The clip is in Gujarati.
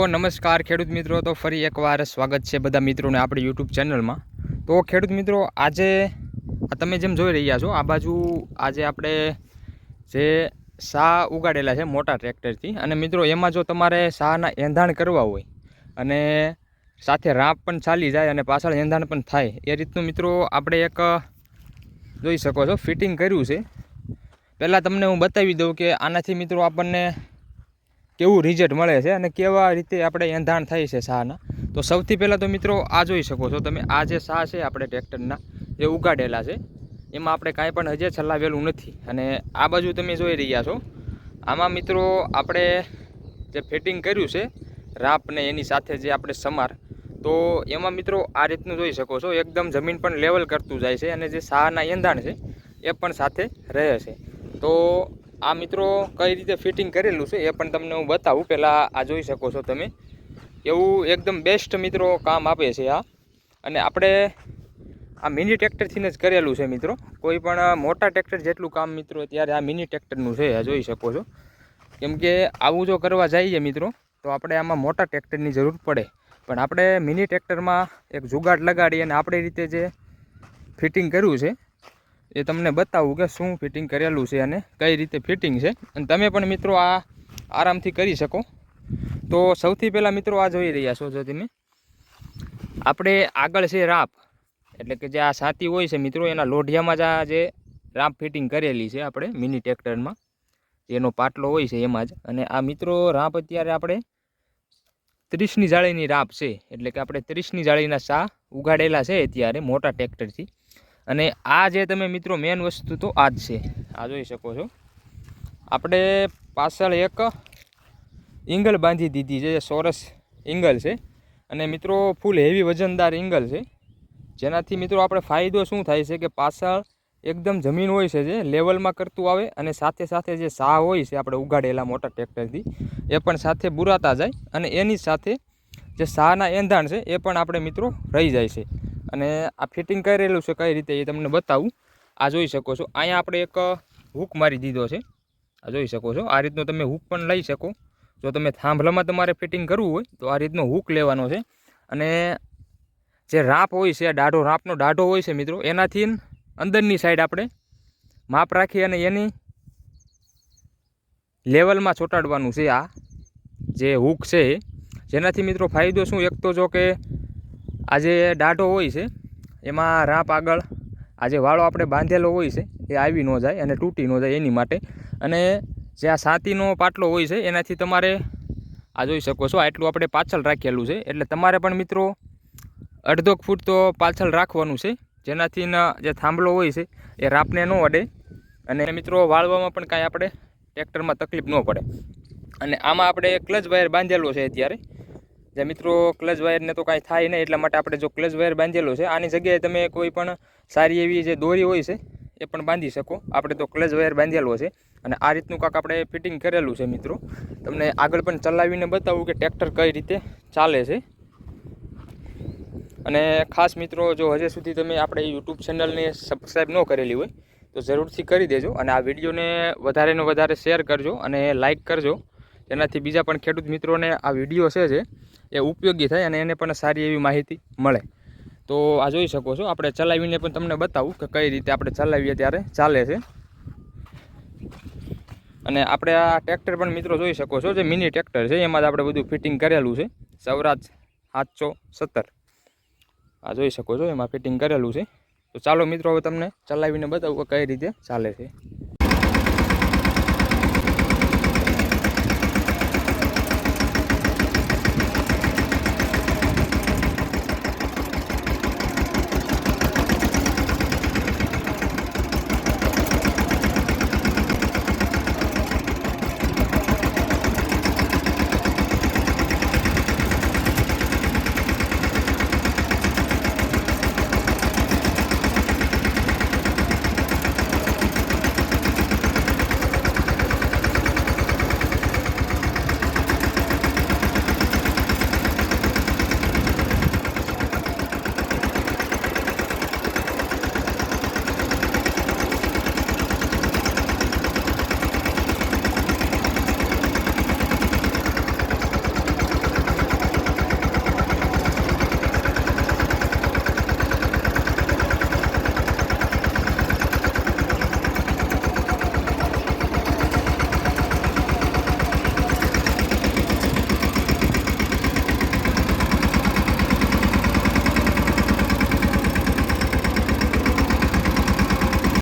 નમસ્કાર ખેડૂત મિત્રો, તો ફરી એકવાર સ્વાગત છે બધા મિત્રોને આપણી યુટ્યુબ ચેનલમાં। તો ખેડૂત મિત્રો, આજે તમે જેમ જોઈ રહ્યા છો આ બાજુ આજે આપણે જે સા ઉગાડેલા છે મોટા ટ્રેક્ટરથી, અને મિત્રો એમાં જો તમારે સાના એંધાણ કરવા હોય અને સાથે રાપ પણ ચાલી જાય અને પાછળ એંધાણ પણ થાય એ રીતનું મિત્રો આપણે એક જોઈ શકો છો ફિટિંગ કર્યું છે। પહેલાં તમને હું બતાવી દઉં કે આનાથી મિત્રો આપણને કેવું રિઝલ્ટ મળે છે અને કેવા રીતે આપણે એંધાણ થાય છે સાના। તો સૌથી પહેલાં તો મિત્રો આ જોઈ શકો છો તમે, આ જે સા છે આપણે ટ્રેક્ટરના જે ઉગાડેલા છે એમાં આપણે કાંઈ પણ હજે છલાવેલું નથી। અને આ બાજુ તમે જોઈ રહ્યા છો આમાં મિત્રો આપણે જે ફિટિંગ કર્યું છે રાપને એની સાથે જે આપણે સમાર, તો એમાં મિત્રો આ રીતનું જોઈ શકો છો એકદમ જમીન પણ લેવલ કરતું જાય છે અને જે સાના એંધાણ છે એ પણ સાથે રહે છે। તો આ મિત્રો કઈ રીતે ફિટિંગ કરેલું છે એ પણ તમને હું બતાવું। પહેલાં આ જોઈ શકો છો તમે, એવું એકદમ બેસ્ટ મિત્રો કામ આપે છે આ। અને આપણે આ મિની ટ્રેક્ટરથી જ કરેલું છે મિત્રો, કોઈ પણ મોટા ટ્રેક્ટર જેટલું કામ મિત્રો અત્યારે આ મિની ટ્રેક્ટરનું છે, આ જોઈ શકો છો। કેમ કે આવું જો કરવા જઈએ મિત્રો તો આપણે આમાં મોટા ટ્રેક્ટરની જરૂર પડે, પણ આપણે મિની ટ્રેક્ટરમાં એક જુગાડ લગાડી અને આપણી રીતે જે ફિટિંગ કર્યું છે એ તમને બતાવું કે શું ફિટિંગ કરેલું છે અને કઈ રીતે ફિટિંગ છે, અને તમે પણ મિત્રો આ આરામથી કરી શકો। તો સૌથી પહેલાં મિત્રો આ જોઈ રહ્યા છો જો તમે, આપણે આગળ છે રાપ, એટલે કે જે આ સાથી હોય છે મિત્રો એના લોઢિયામાં જ આ જે રાપ ફિટિંગ કરેલી છે આપણે મિની ટ્રેક્ટરમાં, એનો પાટલો હોય છે એમાં જ। અને આ મિત્રો રાપ અત્યારે આપણે 30ની જાળીની રાપ છે, એટલે કે આપણે 30ની જાળીના સા ઉગાડેલા છે અત્યારે મોટા ટ્રેક્ટરથી। અને આ જે તમે મિત્રો મેન વસ્તુ તો આ જ છે, આ જોઈ શકો છો આપણે પાછળ એક ઇંગલ બાંધી દીધી છે, ચોરસ ઇંગલ છે અને મિત્રો ફૂલ હેવી વજનદાર ઇંગલ છે, જેનાથી મિત્રો આપણે ફાયદો શું થાય છે કે પાછળ એકદમ જમીન હોય છે જે લેવલમાં કરતું આવે અને સાથે સાથે જે સા હોય છે આપણે ઉગાડેલા મોટા ટ્રેક્ટરથી એ પણ સાથે બુરાતા જાય, અને એની સાથે જે સાના એંધાણ છે એ પણ આપણે મિત્રો રહી જાય છે। અને આ ફિટિંગ કરેલું છે કઈ રીતે એ તમને બતાવું। આ જોઈ શકો છો અહીંયા આપણે એક હૂક મારી દીધો છે, આ જોઈ શકો છો। આ રીતનો તમે હૂક પણ લઈ શકો, જો તમે થાંભલામાં તમારે ફિટિંગ કરવું હોય તો આ રીતનો હૂક લેવાનો છે। અને જે રાપ હોય છે, રાપનો દાઢો હોય છે મિત્રો, એનાથી અંદરની સાઈડ આપણે માપ રાખી અને એની લેવલમાં ચોંટાડવાનું છે આ જે હૂક છે, જેનાથી મિત્રો ફાયદો શું, એક તો જો કે આ જે દાઢો હોય છે એમાં રાપ આગળ આ જે વાળો આપણે બાંધેલો હોય છે એ આવી ન જાય અને તૂટી ન જાય એની માટે। અને જે આ સાતીનો પાટલો હોય છે એનાથી તમારે આ જોઈ શકો છો આટલું આપણે પાછળ રાખેલું છે, એટલે તમારે પણ મિત્રો અડધો ફૂટ તો પાછળ રાખવાનું છે, જેનાથી જે થાંભલો હોય છે એ રાપને ન અડે અને મિત્રો વાળવામાં પણ કાંઈ આપણે ટ્રેક્ટરમાં તકલીફ ન પડે। અને આમાં આપણે ક્લચ વાયર બાંધેલો છે અત્યારે, જે મિત્રો ક્લચ વાયરને તો કાંઈ થાય નહીં, એટલા માટે આપણે જો ક્લચ વાયર બાંધેલો છે આની જગ્યાએ તમે કોઈ પણ સારી એવી જે દોરી હોય છે એ પણ બાંધી શકો, આપણે તો ક્લચ વાયર બાંધેલો છે। અને આ રીતનું કાંક આપણે ફિટિંગ કરેલું છે મિત્રો, તમને આગળ પણ ચલાવીને બતાવું કે ટ્રેક્ટર કઈ રીતે ચાલે છે। અને ખાસ મિત્રો જો હજી સુધી તમે આપણે યુટ્યુબ ચેનલને સબસ્ક્રાઈબ ન કરેલી હોય તો જરૂરથી કરી દેજો, અને આ વિડીયોને વધારે ને વધારે શેર કરજો અને લાઇક કરજો, જેનાથી બીજા પણ ખેડૂત મિત્રોને આ વિડીયો છે જે એ ઉપયોગી થાય અને એને પણ સારી એવી માહિતી મળે। તો આ જોઈ શકો છો આપણે ચલાવીને પણ તમને બતાવું કે કઈ રીતે આપણે ચલાવીએ ત્યારે ચાલે છે। અને આપણે આ ટ્રેક્ટર પણ મિત્રો જોઈ શકો છો જે મિની ટ્રેક્ટર છે એમાં જ આપણે બધું ફિટિંગ કરેલું છે, સ્વરાજ 717 આ જોઈ શકો છો એમાં ફિટિંગ કરેલું છે। તો ચાલો મિત્રો હવે તમને ચલાવીને બતાવું કે કઈ રીતે ચાલે છે।